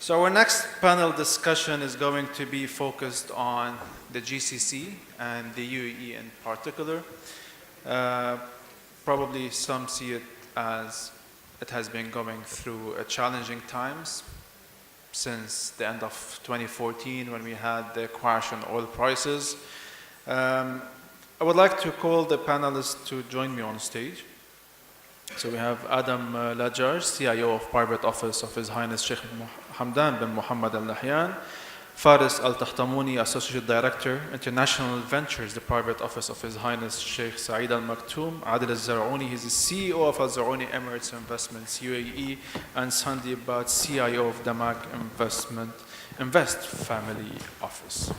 So our next panel discussion is going to be focused on the GCC and the UAE in particular. Probably some see it as it has been going through challenging times since the end of 2014 when we had the crash in oil prices. I would like to call the panelists to join me on stage. So we have Ladjadj, CIO of Private Office of His Highness Sheikh Hamdan bin Mohammed Al Nehayan, Faris Tahtamooni, Associate Director, International Ventures, the Private Office of His Highness Sheikh Saeed Al Maktoum, Adil Alzarooni, he's the CEO of Alzarooni Emirates Investments UAE, and Sandip, Bhatt, CIO of DAMAC Invest Family Office.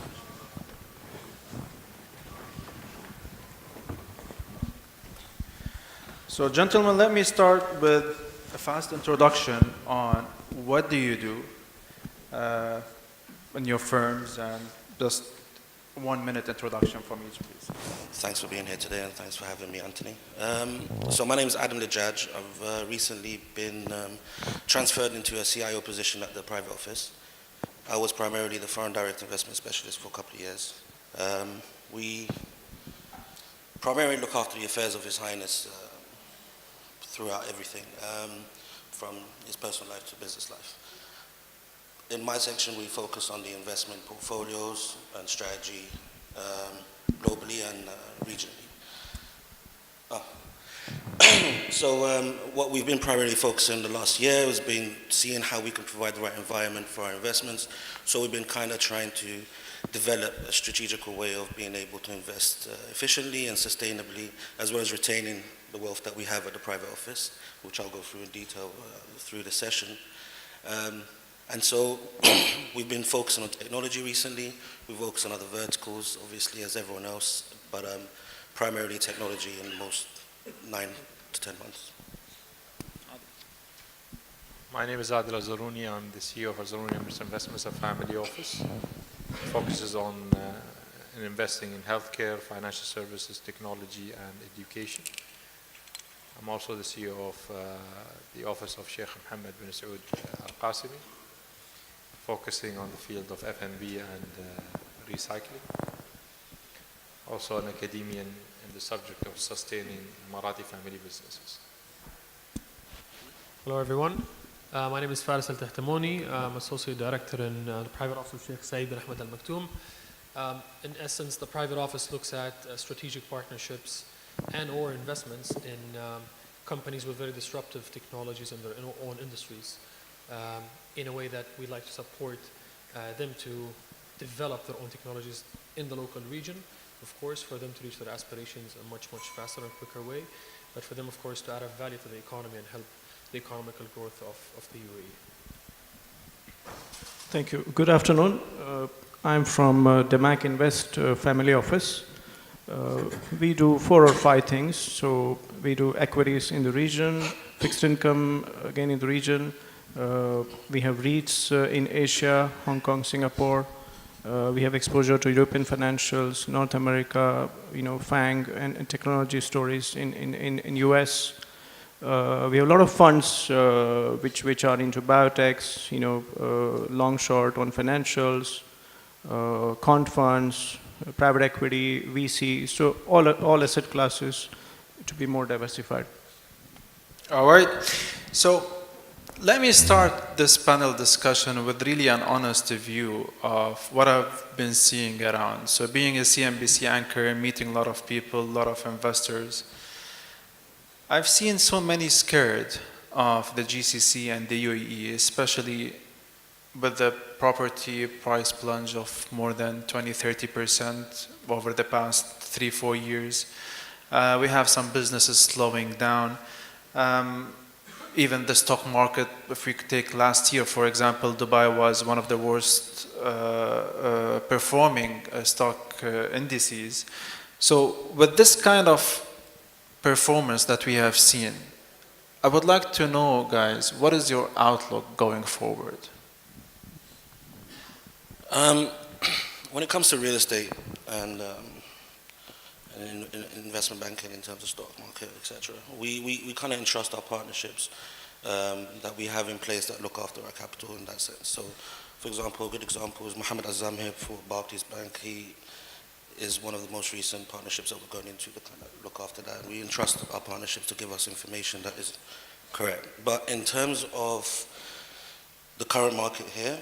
So gentlemen, let me start with a fast introduction on what do you do in your firms, and just 1 minute introduction from each, please. Thanks for being here today, and thanks for having me, Anthony. So my name is Ladjadj. I've recently been transferred into a CIO position at the private office. I was primarily the foreign direct investment specialist for a couple of years. We primarily look after the affairs of His Highness throughout everything, from his personal life to business life. In my section, we focus on the investment portfolios and strategy globally and regionally. So what we've been primarily focusing on the last year has been seeing how we can provide the right environment for our investments. So we've been kind of trying to develop a strategical way of being able to invest efficiently and sustainably, as well as retaining the wealth that we have at the private office, which I'll go through in detail through the session. And so we've been focusing on technology recently. We've focused on other verticals, obviously, as everyone else, but primarily technology in the most 9 to 10 months. My name is Adil Alzarooni. I'm the CEO of Alzarooni Investments, a family office. It focuses on investing in healthcare, financial services, technology, and education. I'm also the CEO of the office of Sheikh Mohammed bin Saeed Al-Qasimi, focusing on the field of F&B and recycling. Also an academician in the subject of sustaining Emirati family businesses. Hello everyone. My name is Faris Tahtamooni. I'm Associate Director in the Private Office of Sheikh Saeed bin Ahmed Al Maktoum. In essence, the private office looks at strategic partnerships and or investments in companies with very disruptive technologies in their own industries, in a way that we like to support them to develop their own technologies in the local region, of course, for them to reach their aspirations in a much, much faster and quicker way, but for them, of course, to add a value to the economy and help the economical growth of the UAE. Thank you. Good afternoon. I'm from DAMAC Invest Family Office. We do 4 or 5 things. So we do equities in the region, fixed income again in the region. We have REITs in Asia, Hong Kong, Singapore. We have exposure to European financials, North America, FANG and technology stories in US. We have a lot of funds which are into biotechs, long short on financials, quant funds, private equity, VC, so all asset classes to be more diversified. All right. So let me start this panel discussion with really an honest view of what I've been seeing around. So being a CNBC anchor, meeting a lot of people, a lot of investors, I've seen so many scared of the GCC and the UAE, especially with the property price plunge of more than 20-30% over the past 3-4 years. We have some businesses slowing down. Even the stock market, if we take last year, for example, Dubai was one of the worst performing stock indices. So with this kind of performance that we have seen, I would like to know, guys, what is your outlook going forward? When it comes to real estate and investment banking in terms of stock market, etc., we kind of entrust our partnerships that we have in place that look after our capital in that sense. So, for example, a good example is Mohammed here for Barclays Bank. He is one of the most recent partnerships that we're going into to kind of look after that. And we entrust our partnerships to give us information that is correct. But in terms of the current market here,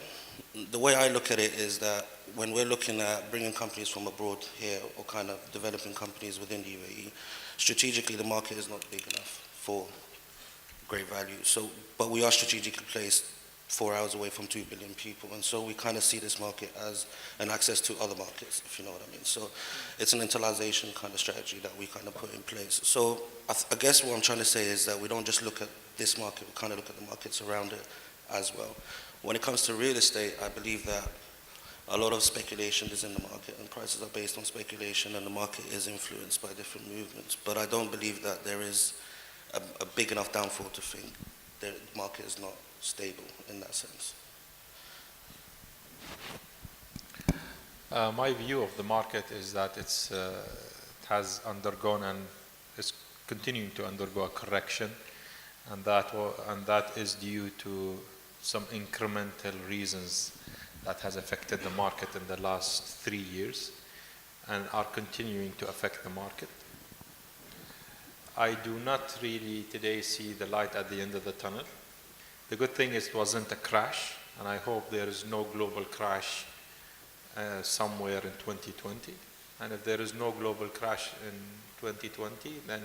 the way I look at it is that when we're looking at bringing companies from abroad here or kind of developing companies within the UAE, strategically the market is not big enough for great value. So, but we are strategically placed 4 hours away from 2 billion people, and so we kind of see this market as an access to other markets, if you know what I mean. So it's an internalization kind of strategy that we kind of put in place. So I guess what I'm trying to say is that we don't just look at this market, we kind of look at the markets around it as well. When it comes to real estate, I believe that a lot of speculation is in the market, and prices are based on speculation, and the market is influenced by different movements. But I don't believe that there is a big enough downfall to think the market is not stable in that sense. My view of the market is that it has undergone and is continuing to undergo a correction, and that is due to some incremental reasons that has affected the market in the last 3 years and are continuing to affect the market. I do not really today see the light at the end of the tunnel. The good thing is it wasn't a crash, and I hope there is no global crash somewhere in 2020. And if there is no global crash in 2020, then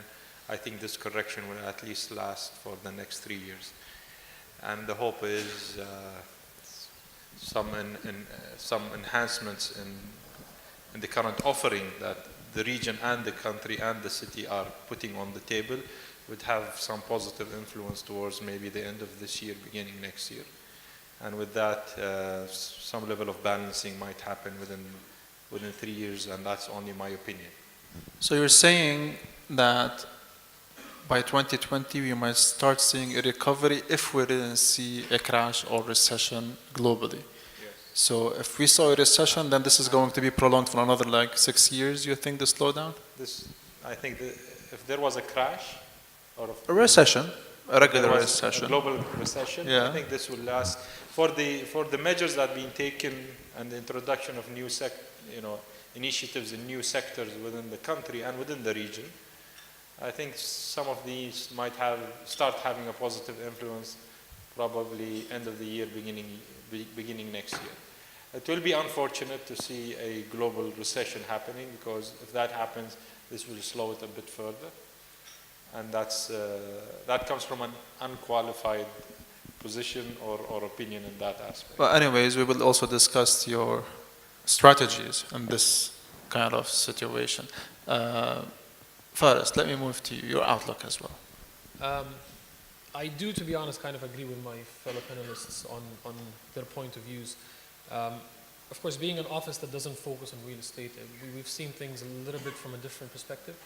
I think this correction will at least last for the next 3 years. And the hope is some enhancements in the current offering that the region and the country and the city are putting on the table would have some positive influence towards maybe the end of this year, beginning next year. And with that, some level of balancing might happen within 3 years, and that's only my opinion. So you're saying that by 2020 we might start seeing a recovery if we didn't see a crash or recession globally. Yes. So if we saw a recession, then this is going to be prolonged for another like 6 years, you think, the slowdown? I think if there was a crash or A recession, a regular there was recession. a global recession, Yeah. I think this will last. For the measures that have been taken and the introduction of new initiatives in new sectors within the country and within the region, I think some of these might start having a positive influence probably end of the year, beginning next year. It will be unfortunate to see a global recession happening, because if that happens, this will slow it a bit further. And that comes from an unqualified position or opinion in that aspect. Well, anyways, we will also discuss your strategies in this kind of situation. Faris, let me move to you, your outlook as well. I do, to be honest, kind of agree with my fellow panelists on their point of views. Of course, being an office that doesn't focus on real estate, we've seen things a little bit from a different perspective.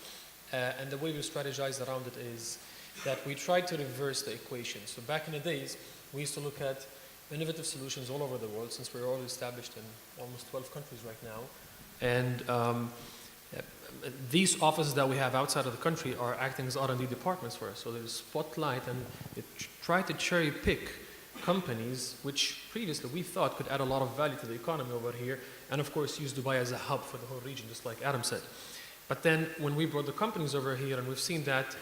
And the way we strategize around it is that we try to reverse the equation. So back in the days, we used to look at innovative solutions all over the world, since we're already established in almost 12 countries right now. And these offices that we have outside of the country are acting as R&D departments for us. So there's spotlight, and they try to cherry pick companies which previously we thought could add a lot of value to the economy over here, and of course use Dubai as a hub for the whole region, just like Adam said. But then when we brought the companies over here, and we've seen that,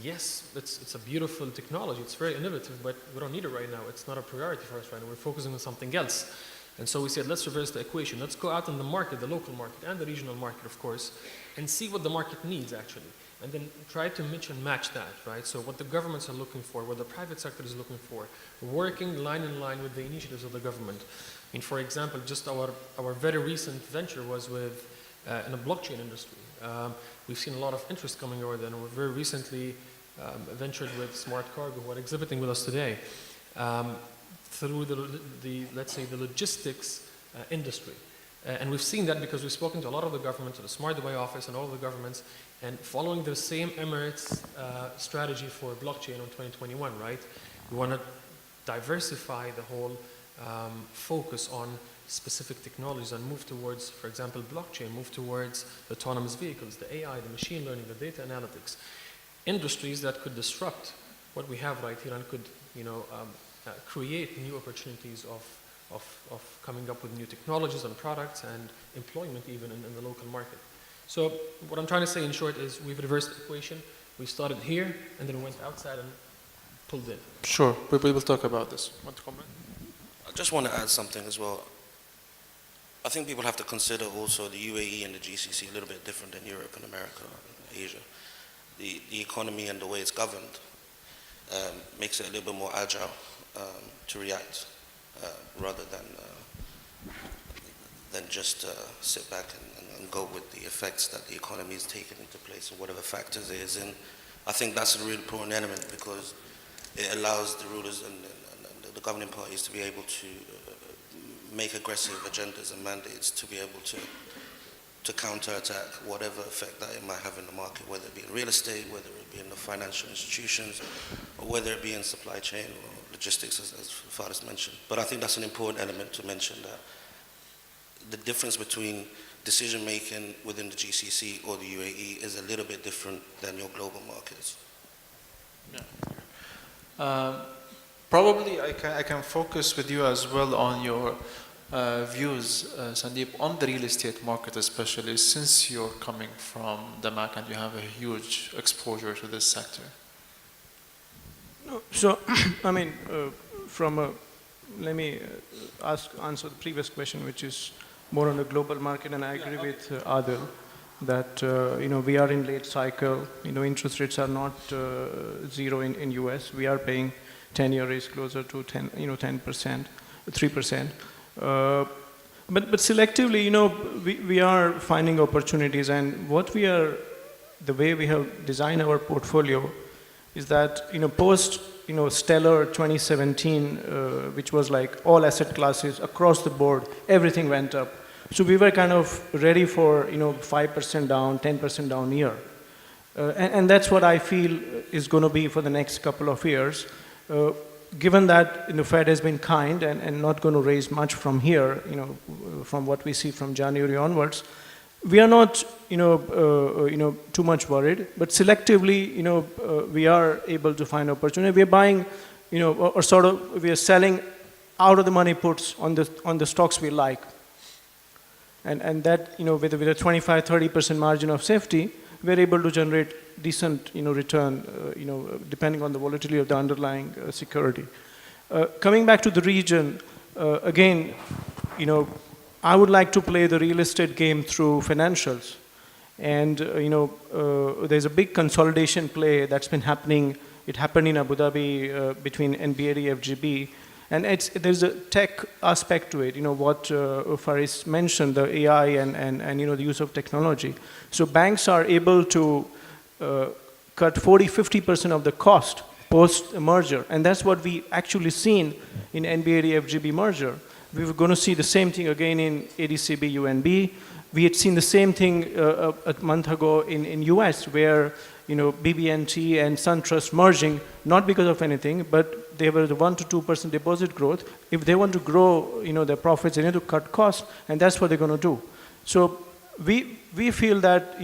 yes, it's a beautiful technology, it's very innovative, but we don't need it right now. It's not a priority for us right now. We're focusing on something else. And so we said, let's reverse the equation. Let's go out in the market, the local market and the regional market, of course, and see what the market needs actually. And then try to mix and match that, right? So what the governments are looking for, what the private sector is looking for, working line in line with the initiatives of the government. I mean, for example, just our very recent venture was with in the blockchain industry. We've seen a lot of interest coming over there, and we're very recently ventured with Smart Cargo, who are exhibiting with us today, through let's say, the logistics industry. And we've seen that because we've spoken to a lot of the government, to the Smart Dubai office and all of the governments, and following the same Emirates strategy for blockchain on 2021, right? We want to diversify the whole focus on specific technologies and move towards, for example, blockchain, move towards autonomous vehicles, the AI, the machine learning, the data analytics. Industries that could disrupt what we have right here and could, create new opportunities of coming up with new technologies and products and employment even in the local market. So what I'm trying to say in short is we've reversed the equation. We started here and then went outside and pulled in. Sure, we will talk about this. Want to comment? I just want to add something as well. I think people have to consider also the UAE and the GCC a little bit different than Europe and America and Asia. The economy and the way it's governed makes it a little bit more agile to react rather than just sit back and go with the effects that the economy is taking into place or whatever factors it is in. I think that's a really important element because it allows the rulers and the governing parties to be able to make aggressive agendas and mandates to be able to counterattack whatever effect that it might have in the market, whether it be in real estate, whether it be in the financial institutions, or whether it be in supply chain or logistics, as Faris mentioned. But I think that's an important element to mention, that the difference between decision-making within the GCC or the UAE is a little bit different than your global markets. Yeah. Probably I can focus with you as well on your views, Sandip, on the real estate market, especially since you're coming from DAMAC and you have a huge exposure to this sector. No, so, I mean, let me answer the previous question, which is more on the global market, and I agree with Adil that we are in late cycle. Interest rates are not zero in US. We are paying 10-year rates closer to 10%, 3%. But selectively, we are finding opportunities, and the way we have designed our portfolio is that post stellar 2017, which was like all asset classes across the board, everything went up. So we were kind of ready for 5% down, 10% down year, and that's what I feel is going to be for the next couple of years. Given that the Fed has been kind and not going to raise much from here, from what we see from January onwards, we are not too much worried. But selectively, we are able to find opportunity. We are buying, or sort of we are selling out of the money puts on the stocks we like, and that with a 25-30% margin of safety, we are able to generate decent return, depending on the volatility of the underlying security. Coming back to the region, again, I would like to play the real estate game through financials, and there's a big consolidation play that's been happening. It happened in Abu Dhabi between NBAD, FGB, and there's a tech aspect to it. What Faris mentioned, the AI and the use of technology. So banks are able to cut 40-50% of the cost post merger, and that's what we actually seen in NBAD FGB merger. We were going to see the same thing again in ADCB UNB. We had seen the same thing a month ago in US, where BB&T and SunTrust merging, not because of anything, but they were the 1 to 2% deposit growth. If they want to grow their profits, they need to cut costs, and that's what they're going to do. So we feel that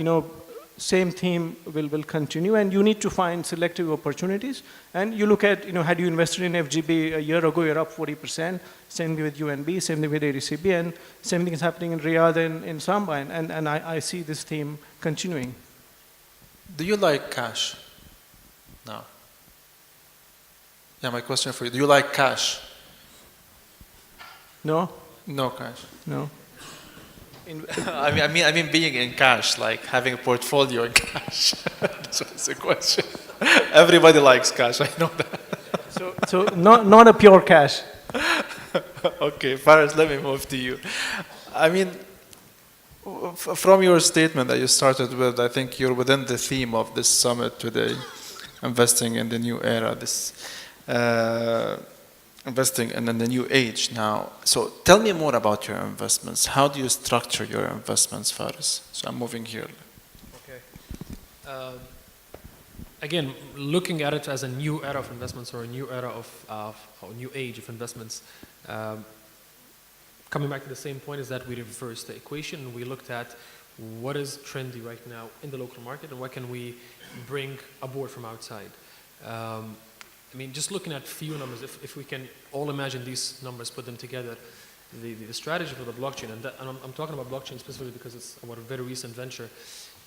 same theme will continue, and you need to find selective opportunities. And you look at, had you invested in FGB a year ago, you're up 40%. Same thing with UNB, same thing with ADCB, and same thing is happening in Riyadh and in Samba, and I see this theme continuing. Do you like cash? No. Yeah, my question for you, do you like cash? No? No cash. No. I mean being in cash, like having a portfolio in cash. That's the question. Everybody likes cash, I know that. So not a pure cash. Okay, Faris, let me move to you. I mean, from your statement that you started with, I think you're within the theme of this summit today, investing in the new era, investing in the new age now. So tell me more about your investments. How do you structure your investments, Faris? So I'm moving here. Okay. Again, looking at it as a new era of investments, or a new era of a new age of investments, coming back to the same point is that we reversed the equation and we looked at what is trendy right now in the local market and what can we bring aboard from outside. I mean, just looking at few numbers, if we can all imagine these numbers, put them together, the strategy for the blockchain, and I'm talking about blockchain specifically because it's our very recent venture,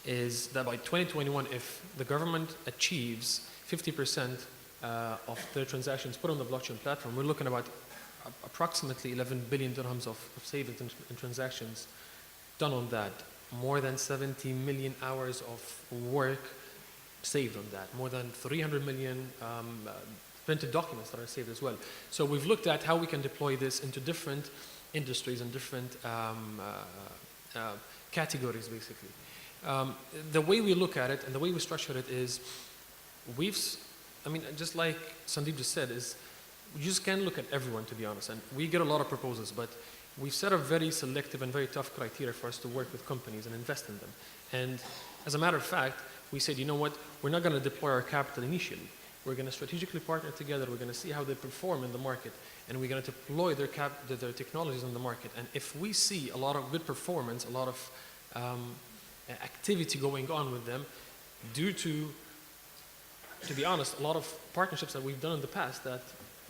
is that by 2021, if the government achieves 50% of their transactions put on the blockchain platform, we're looking about approximately 11 billion dirhams of savings in transactions done on that. More than 70 million hours of work saved on that. More than 300 million printed documents that are saved as well. So we've looked at how we can deploy this into different industries and different categories, basically. The way we look at it and the way we structure it is, just like Sandip just said, is you just can't look at everyone, to be honest. And we get a lot of proposals, but we've set a very selective and very tough criteria for us to work with companies and invest in them. And as a matter of fact, we said, you know what, we're not going to deploy our capital initially. We're going to strategically partner together. We're going to see how they perform in the market, and we're going to deploy their technologies in the market. And if we see a lot of good performance, a lot of activity going on with them, due to be honest, a lot of partnerships that we've done in the past that,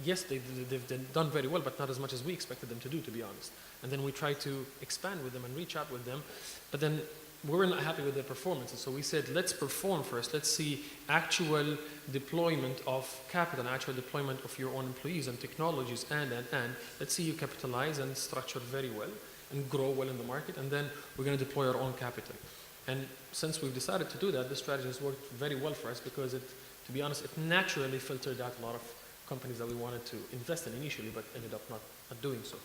yes, they've done very well, but not as much as we expected them to do, to be honest. And then we try to expand with them and reach out with them, but then we were not happy with their performances. So we said, let's perform first. Let's see actual deployment of capital, actual deployment of your own employees and technologies, and. Let's see you capitalize and structure very well and grow well in the market, and then we're going to deploy our own capital. And since we've decided to do that, this strategy has worked very well for us because to be honest, it naturally filtered out a lot of companies that we wanted to invest in initially, but ended up not doing so.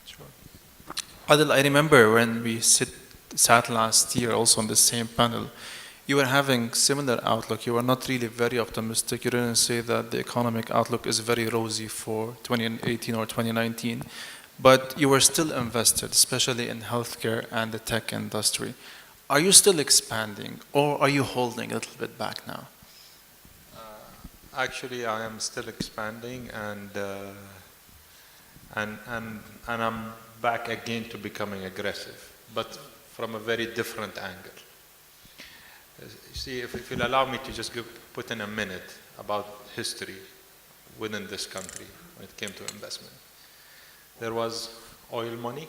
Sure. Adil, I remember when we sat last year also on the same panel, you were having similar outlook. You were not really very optimistic. You didn't say that the economic outlook is very rosy for 2018 or 2019, but you were still invested, especially in healthcare and the tech industry. Are you still expanding, or are you holding a little bit back now? Actually, I am still expanding, and I'm back again to becoming aggressive, but from a very different angle. You see, if you'll allow me to just put in a minute about history within this country when it came to investment. There was oil money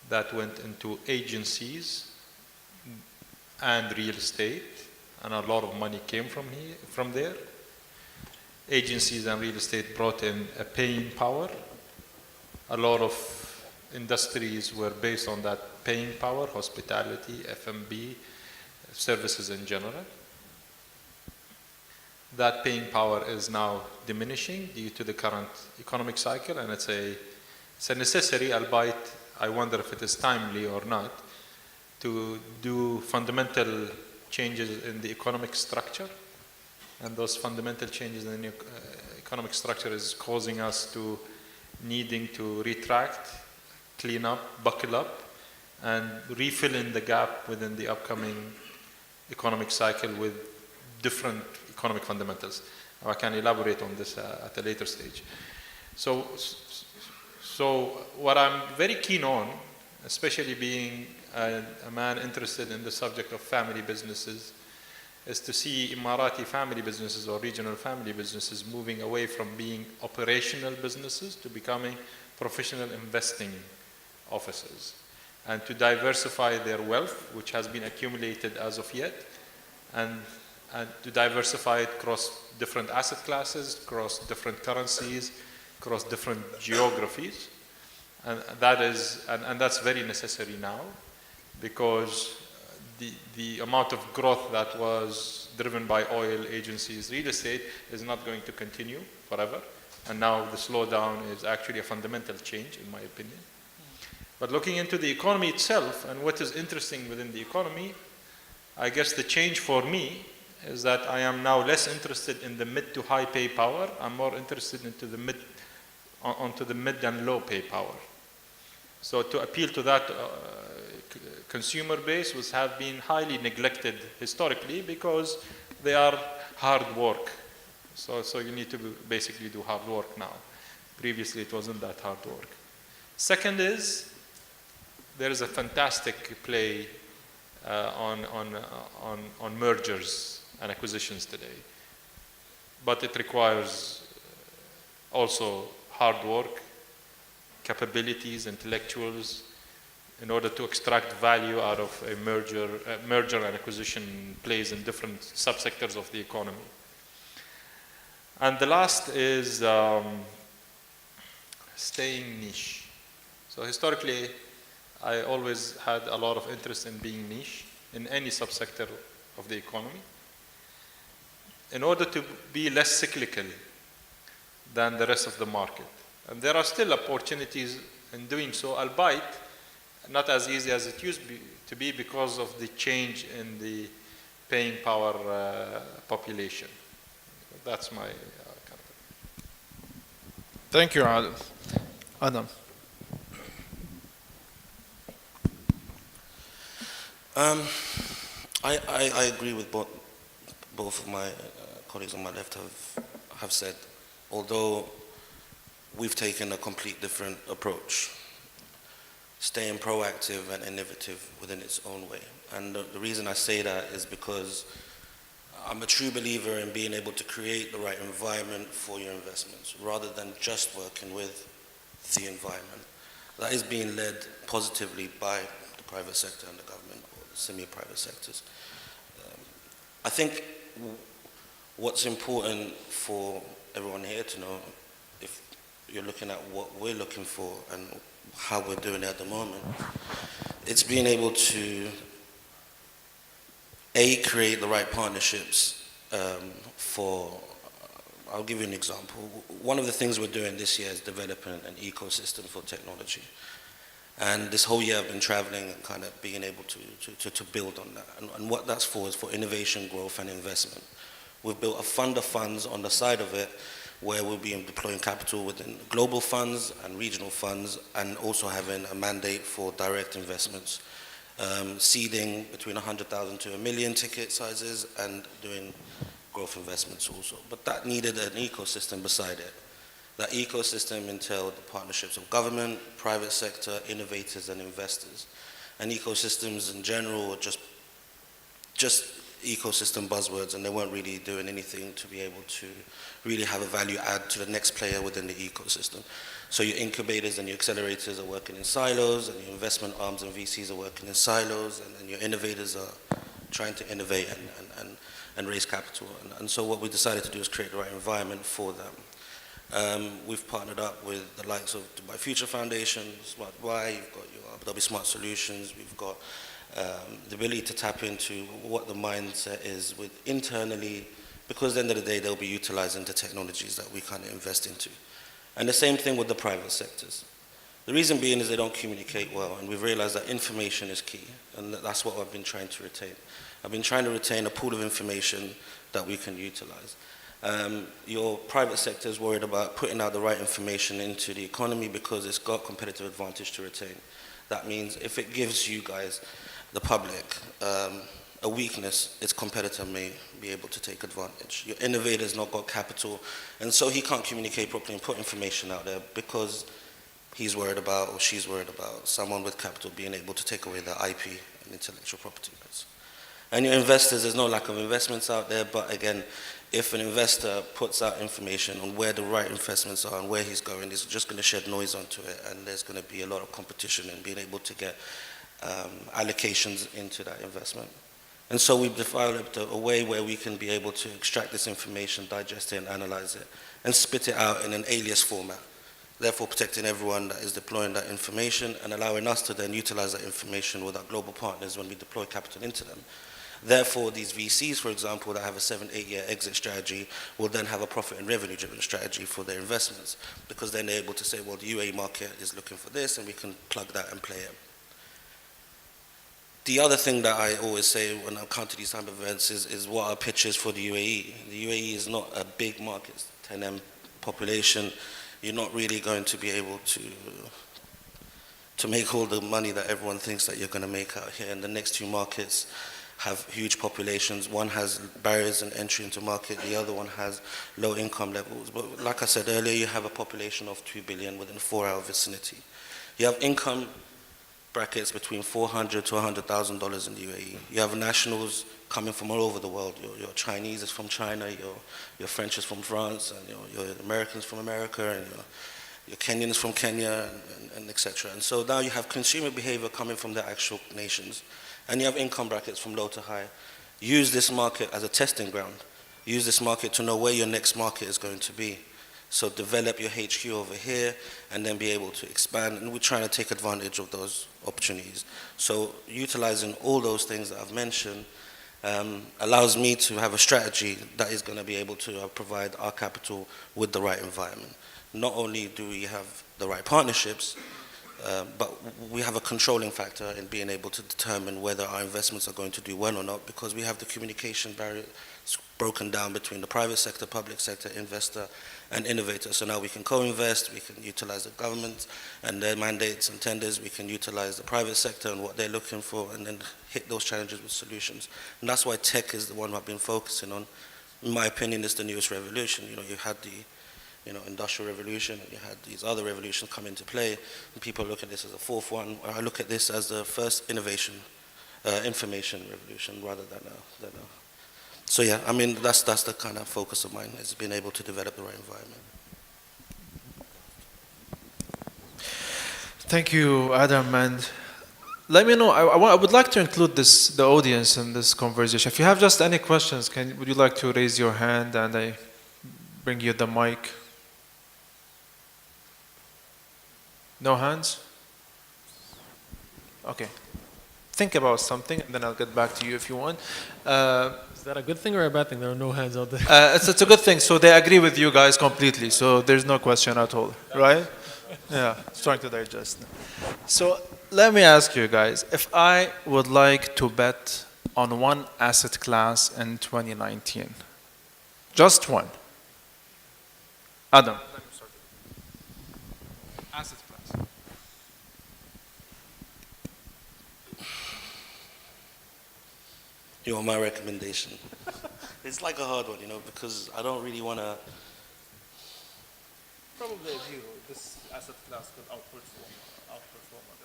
that went into agencies and real estate, and a lot of money came from there. Agencies and real estate brought in a paying power. A lot of industries were based on that paying power, hospitality, F&B, services in general. That paying power is now diminishing due to the current economic cycle, and it's a necessary, albeit I wonder if it is timely or not, to do fundamental changes in the economic structure. And those fundamental changes in the economic structure is causing us to needing to retract, clean up, buckle up, and refill in the gap within the upcoming economic cycle with different economic fundamentals. I can elaborate on this at a later stage. So what I'm very keen on, especially being a man interested in the subject of family businesses, is to see Emirati family businesses or regional family businesses moving away from being operational businesses to becoming professional investing offices, and to diversify their wealth, which has been accumulated as of yet, and to diversify it across different asset classes, across different currencies, across different geographies. And that's very necessary now, because the amount of growth that was driven by oil, agencies, real estate is not going to continue forever. And now the slowdown is actually a fundamental change, in my opinion. But looking into the economy itself and what is interesting within the economy, I guess the change for me is that I am now less interested in the mid to high pay power. I'm more interested onto the mid and low pay power. So to appeal to that consumer base, which have been highly neglected historically because they are hard work. So you need to basically do hard work now. Previously, it wasn't that hard work. Second is, there is a fantastic play on mergers and acquisitions today. but it requires also hard work, capabilities, intellectuals, in order to extract value out of a merger and acquisition plays in different subsectors of the economy. And the last is staying niche. So historically, I always had a lot of interest in being niche in any subsector of the economy, in order to be less cyclical than the rest of the market. And there are still opportunities in doing so, albeit not as easy as it used to be because of the change in the paying power population. That's my comment. Thank you, Adil. Adam. I agree with both of my colleagues on my left have said, although we've taken a complete different approach, staying proactive and innovative within its own way. And the reason I say that is because I'm a true believer in being able to create the right environment for your investments, rather than just working with the environment. That is being led positively by the private sector and the government, or the semi-private sectors. I think what's important for everyone here to know, if you're looking at what we're looking for and how we're doing it at the moment, it's being able to create the right partnerships I'll give you an example. One of the things we're doing this year is developing an ecosystem for technology. And this whole year I've been traveling and kind of being able to build on that. And what that's for is for innovation, growth, and investment. We've built a fund of funds on the side of it where we'll be deploying capital within global funds and regional funds, and also having a mandate for direct investments, seeding between 100,000 to 1 million ticket sizes, and doing growth investments also. But that needed an ecosystem beside it. That ecosystem entailed the partnerships of government, private sector, innovators, and investors. And ecosystems in general were just ecosystem buzzwords, and they weren't really doing anything to be able to really have a value add to the next player within the ecosystem. So your incubators and your accelerators are working in silos, and your investment arms and VCs are working in silos, and your innovators are trying to innovate and raise capital. And so what we decided to do is create the right environment for them. We've partnered up with the likes of Dubai Future Foundation, Smart Dubai, you've got your Abu Dhabi Smart Solutions, we've got the ability to tap into what the mindset is with internally, because at the end of the day they'll be utilizing the technologies that we kind of invest into. And the same thing with the private sectors. The reason being is they don't communicate well, and we've realized that information is key, and that's what I've been trying to retain. I've been trying to retain a pool of information that we can utilize. Your private sector is worried about putting out the right information into the economy because it's got competitive advantage to retain. That means if it gives you guys, the public, a weakness, its competitor may be able to take advantage. Your innovator's not got capital, and so he can't communicate properly and put information out there because he's worried about, or she's worried about, someone with capital being able to take away their IP and intellectual property rights. And your investors, there's no lack of investments out there, but again, if an investor puts out information on where the right investments are and where he's going, he's just going to shed noise onto it, and there's going to be a lot of competition in being able to get allocations into that investment. And so we've developed a way where we can be able to extract this information, digest it, and analyze it, and spit it out in an alias format, therefore protecting everyone that is deploying that information and allowing us to then utilize that information with our global partners when we deploy capital into them. Therefore, these VCs, for example, that have a 7-8 year exit strategy will then have a profit and revenue driven strategy for their investments, because then they're able to say, well, the UAE market is looking for this, and we can plug that and play it. The other thing that I always say when I come to these type of events is what our pitch is for the UAE. The UAE is not a big market, it's 10M population. You're not really going to be able to make all the money that everyone thinks that you're going to make out here. And the next two markets have huge populations. One has barriers and entry into market, the other one has low income levels. But like I said earlier, you have a population of 2 billion within a 4-hour vicinity. You have income brackets between $400,000 to $100,000 in the UAE. You have nationals coming from all over the world. Your Chinese is from China, your French is from France, and your Americans from America, and your Kenyans from Kenya, and etc. And so now you have consumer behavior coming from the actual nations, and you have income brackets from low to high. Use this market as a testing ground. Use this market to know where your next market is going to be. So develop your HQ over here and then be able to expand. And we're trying to take advantage of those opportunities. So utilizing all those things that I've mentioned allows me to have a strategy that is going to be able to provide our capital with the right environment. Not only do we have the right partnerships, but we have a controlling factor in being able to determine whether our investments are going to do well or not, because we have the communication barrier broken down between the private sector, public sector, investor, and innovator. So now we can co-invest, we can utilize the government and their mandates and tenders, we can utilize the private sector and what they're looking for, and then hit those challenges with solutions. And that's why tech is the one I've been focusing on. In my opinion, it's the newest revolution. You had the industrial revolution, and you had these other revolutions come into play, and people look at this as a fourth one. I look at this as the first innovation, information revolution, rather than a. So yeah, I mean, that's the kind of focus of mine, is being able to develop the right environment. Thank you, Adam, and let me know. I would like to include the audience in this conversation. If you have just any questions, would you like to raise your hand and I bring you the mic? No hands? Okay. Think about something, and then I'll get back to you if you want. Is that a good thing or a bad thing? There are no hands out there. It's a good thing. So they agree with you guys completely. So there's no question at all, right? Yeah, trying to digest. So let me ask you guys, if I would like to bet on one asset class in 2019, just one. Adam. Let me start. Asset class. You want my recommendation? It's like a hard one, because I don't really want to. Probably a view. This asset class could outperform other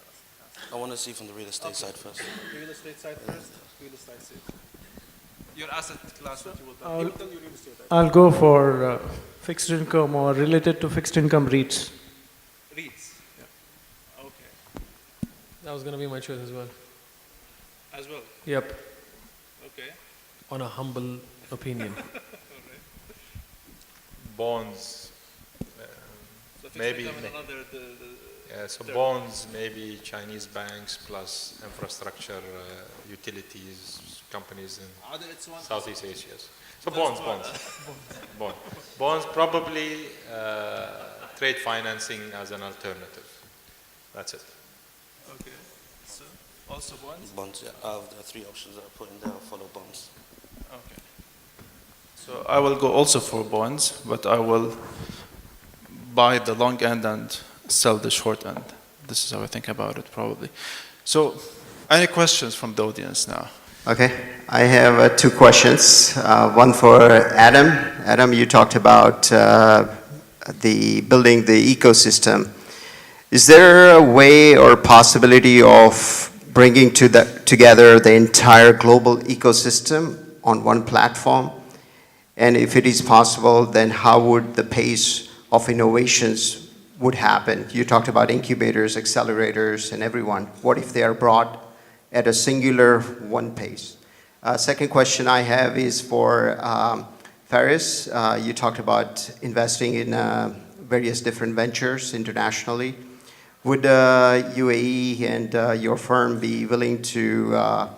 asset classes. I want to see from the real estate side first. Real estate side first. Real estate side. Your asset class, what you would tell your real estate. I'll go for fixed income or related to fixed income REITs. REITs. Yeah. Okay. That was going to be my choice as well. As well. Yep. Okay. On a humble opinion. Bonds, So maybe. So third. bonds, maybe Chinese banks plus infrastructure, utilities, companies in Southeast Asia. So bonds. Bonds, probably trade financing as an alternative. That's it. Okay. So also bonds. Bonds, yeah. Out of the three options that I put in there, I'll follow bonds. Okay. So I will go also for bonds, but I will buy the long end and sell the short end. This is how I think about it, probably. So, any questions from the audience now? Okay, I have two questions. One for Adam. Adam, you talked about building the ecosystem. Is there a way or possibility of bringing together the entire global ecosystem on one platform? And if it is possible, then how would the pace of innovations would happen? You talked about incubators, accelerators, and everyone. What if they are brought at a singular one pace? Second question I have is for Faris. You talked about investing in various different ventures internationally. Would UAE and your firm be willing to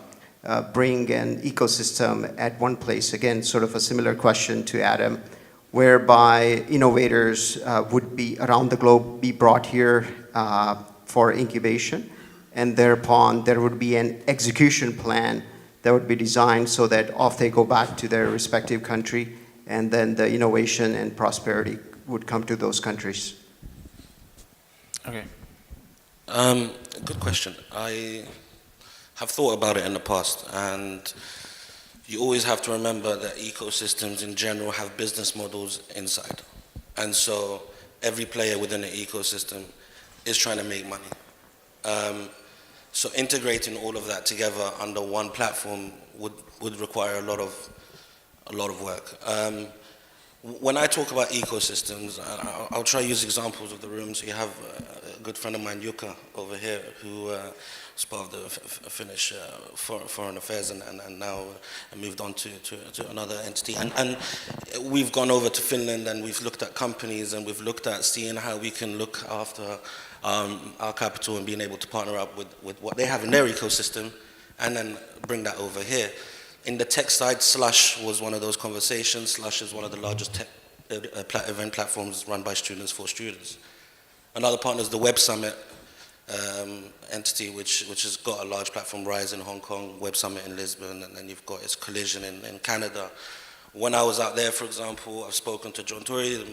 bring an ecosystem at one place? Again, sort of a similar question to Adam, whereby innovators would be around the globe be brought here for incubation, and thereupon there would be an execution plan that would be designed so that off they go back to their respective country, and then the innovation and prosperity would come to those countries. Okay. Good question. I have thought about it in the past, and you always have to remember that ecosystems in general have business models inside. And so every player within the ecosystem is trying to make money. So integrating all of that together under one platform would require a lot of work. When I talk about ecosystems, I'll try to use examples of the room. So you have a good friend of mine, Yuka, over here, who was part of the Finnish Foreign Affairs and now moved on to another entity. And we've gone over to Finland and we've looked at companies and we've looked at seeing how we can look after our capital and being able to partner up with what they have in their ecosystem and then bring that over here. In the tech side, Slush was one of those conversations. Slush is one of the largest tech event platforms run by students for students. Another partner is the Web Summit entity, which has got a large platform, Rise in Hong Kong, Web Summit in Lisbon, and then you've got its Collision in Canada. When I was out there, for example, I've spoken to John Tory,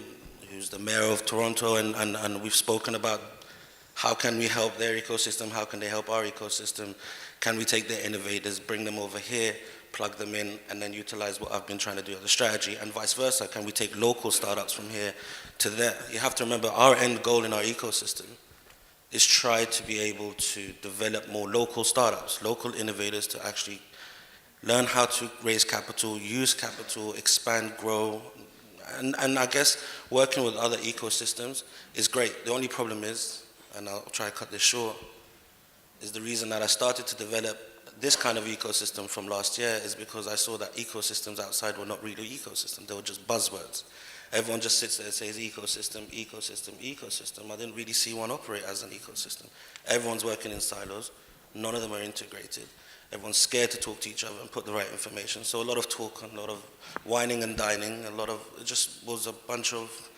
who's the mayor of Toronto, and we've spoken about how can we help their ecosystem, how can they help our ecosystem, can we take their innovators, bring them over here, plug them in, and then utilize what I've been trying to do as a strategy, and vice versa. Can we take local startups from here to there? You have to remember our end goal in our ecosystem is try to be able to develop more local startups, local innovators to actually learn how to raise capital, use capital, expand, grow, and I guess working with other ecosystems is great. The only problem is, and I'll try to cut this short, is the reason that I started to develop this kind of ecosystem from last year is because I saw that ecosystems outside were not really ecosystems, they were just buzzwords. Everyone just sits there and says ecosystem, ecosystem, ecosystem. I didn't really see one operate as an ecosystem. Everyone's working in silos, none of them are integrated. Everyone's scared to talk to each other and put the right information. So a lot of talk, a lot of whining and dining, it just was a bunch of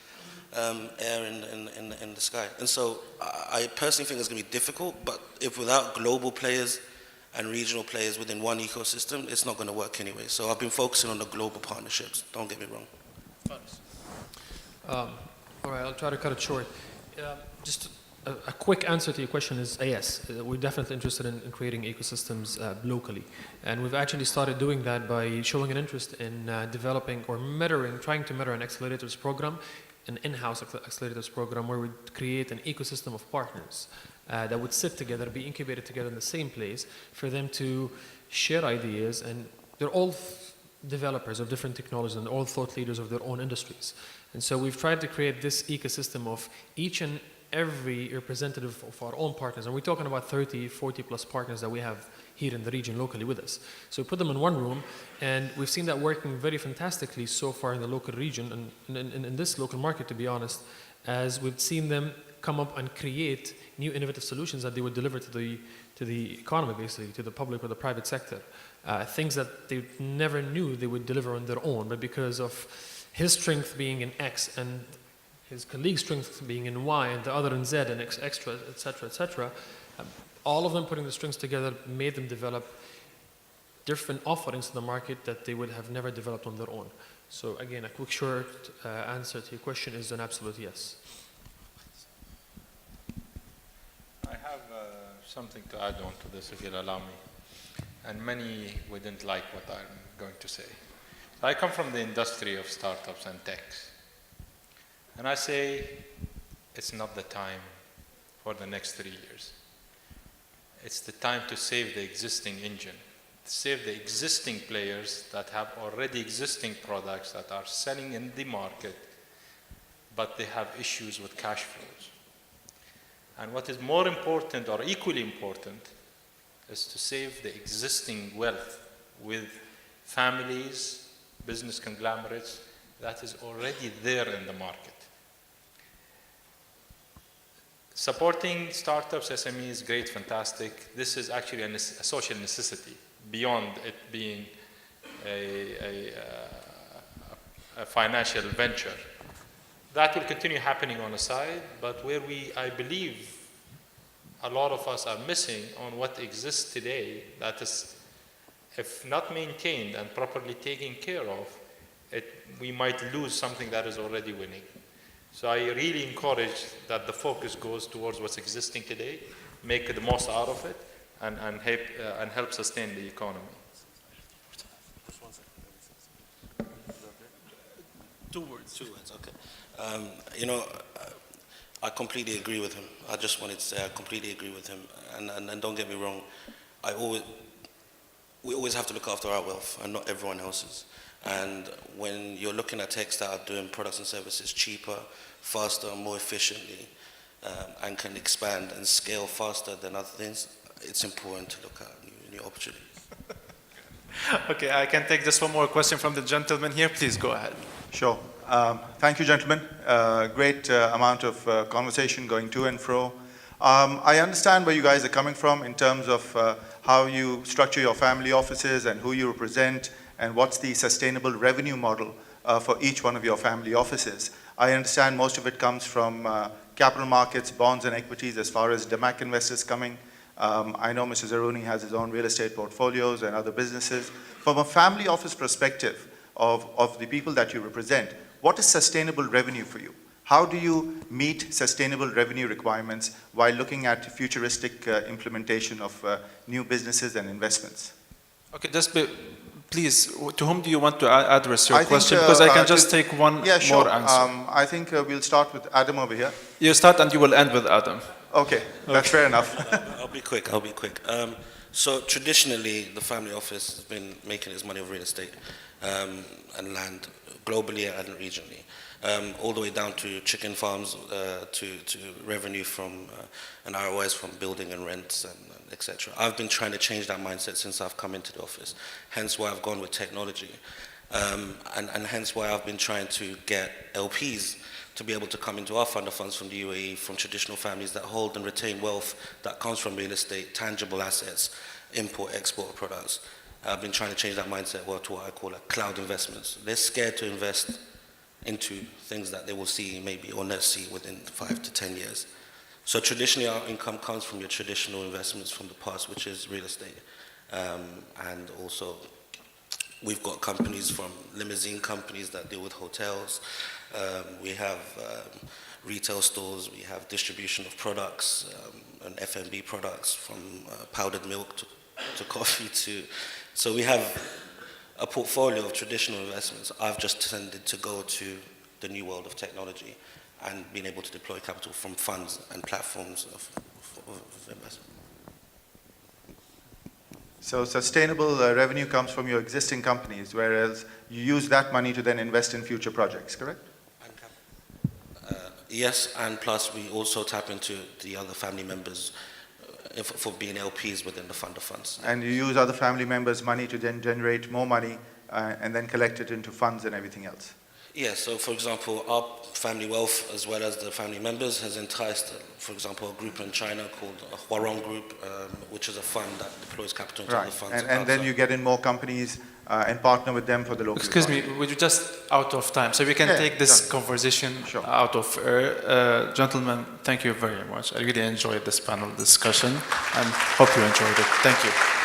air in the sky. And so I personally think it's going to be difficult, but if without global players and regional players within one ecosystem, it's not going to work anyway. So I've been focusing on the global partnerships, don't get me wrong. All right, I'll try to cut it short. Just a quick answer to your question is yes, we're definitely interested in creating ecosystems locally. And we've actually started doing that by showing an interest in developing or trying to measure an accelerators program, an in-house accelerators program where we create an ecosystem of partners that would sit together, be incubated together in the same place for them to share ideas. And they're all developers of different technologies and all thought leaders of their own industries. And so we've tried to create this ecosystem of each and every representative of our own partners. And we're talking about 30, 40 plus partners that we have here in the region locally with us. So we put them in one room, and we've seen that working very fantastically so far in the local region and in this local market, to be honest, as we've seen them come up and create new innovative solutions that they would deliver to the economy, basically, to the public or the private sector. Things that they never knew they would deliver on their own, but because of his strength being in X and his colleague's strength being in Y and the other in Z and X extra, etc., all of them putting the strings together made them develop different offerings to the market that they would have never developed on their own. So again, a quick short answer to your question is an absolute yes. I have something to add on to this, if you'll allow me. And many wouldn't like what I'm going to say. I come from the industry of startups and techs. And I say, it's not the time for the next 3 years. It's the time to save the existing engine, to save the existing players that have already existing products that are selling in the market, but they have issues with cash flows. And what is more important or equally important is to save the existing wealth with families, business conglomerates that is already there in the market. Supporting startups, SMEs, great, fantastic. This is actually a social necessity beyond it being a financial venture. That will continue happening on the side, but where I believe a lot of us are missing on what exists today, that is, if not maintained and properly taken care of, we might lose something that is already winning. So I really encourage that the focus goes towards what's existing today, make the most out of it, and help sustain the economy. 2 words. 2 words, okay. I completely agree with him. I just wanted to say I completely agree with him. And don't get me wrong, we always have to look after our wealth and not everyone else's. And when you're looking at techs that are doing products and services cheaper, faster, more efficiently, and can expand and scale faster than other things, it's important to look at new opportunities. Okay, I can take just one more question from the gentleman here. Please go ahead. Sure. Thank you, gentlemen. Great amount of conversation going to and fro. I understand where you guys are coming from in terms of how you structure your family offices and who you represent and what's the sustainable revenue model for each one of your family offices. I understand most of it comes from capital markets, bonds and equities as far as DAMAC investors coming. I know Mr. Alzarooni has his own real estate portfolios and other businesses. From a family office perspective of the people that you represent, what is sustainable revenue for you? How do you meet sustainable revenue requirements while looking at futuristic implementation of new businesses and investments? Okay, please, to whom do you want to address your I question? think, Because I can just take one yeah, sure. more answer. I think we'll start with Adam over here. You start and you will end with Adam. Okay, that's fair enough. I'll be quick. So traditionally, the family office has been making its money of real estate and land globally and regionally, all the way down to chicken farms, to revenue from and ROIs from building and rents and etc. I've been trying to change that mindset since I've come into the office, hence why I've gone with technology, and hence why I've been trying to get LPs to be able to come into our fund of funds from the UAE, from traditional families that hold and retain wealth that comes from real estate, tangible assets, import, export products. I've been trying to change that mindset to what I call cloud investments. They're scared to invest into things that they will see maybe or not see within 5 to 10 years. So traditionally our income comes from your traditional investments from the past, which is real estate. And also we've got companies from limousine companies that deal with hotels. We have retail stores, we have distribution of products and F&B products from powdered milk to coffee to... So we have a portfolio of traditional investments. I've just tended to go to the new world of technology and being able to deploy capital from funds and platforms of investment. So sustainable revenue comes from your existing companies, whereas you use that money to then invest in future projects, correct? Yes, and plus we also tap into the other family members for being LPs within the fund of funds. And you use other family members' money to then generate more money and then collect it into funds and everything else? Yes, so for example, our family wealth as well as the family members has enticed, for example, a group in China called a Huarong Group, which is a fund that deploys capital into other funds. And then you get in more companies and partner with them for the local Excuse economy. me, we're just out of time, so we can take this conversation out of air. Gentlemen, thank you very much. I really enjoyed this panel discussion and hope you enjoyed it. Thank you.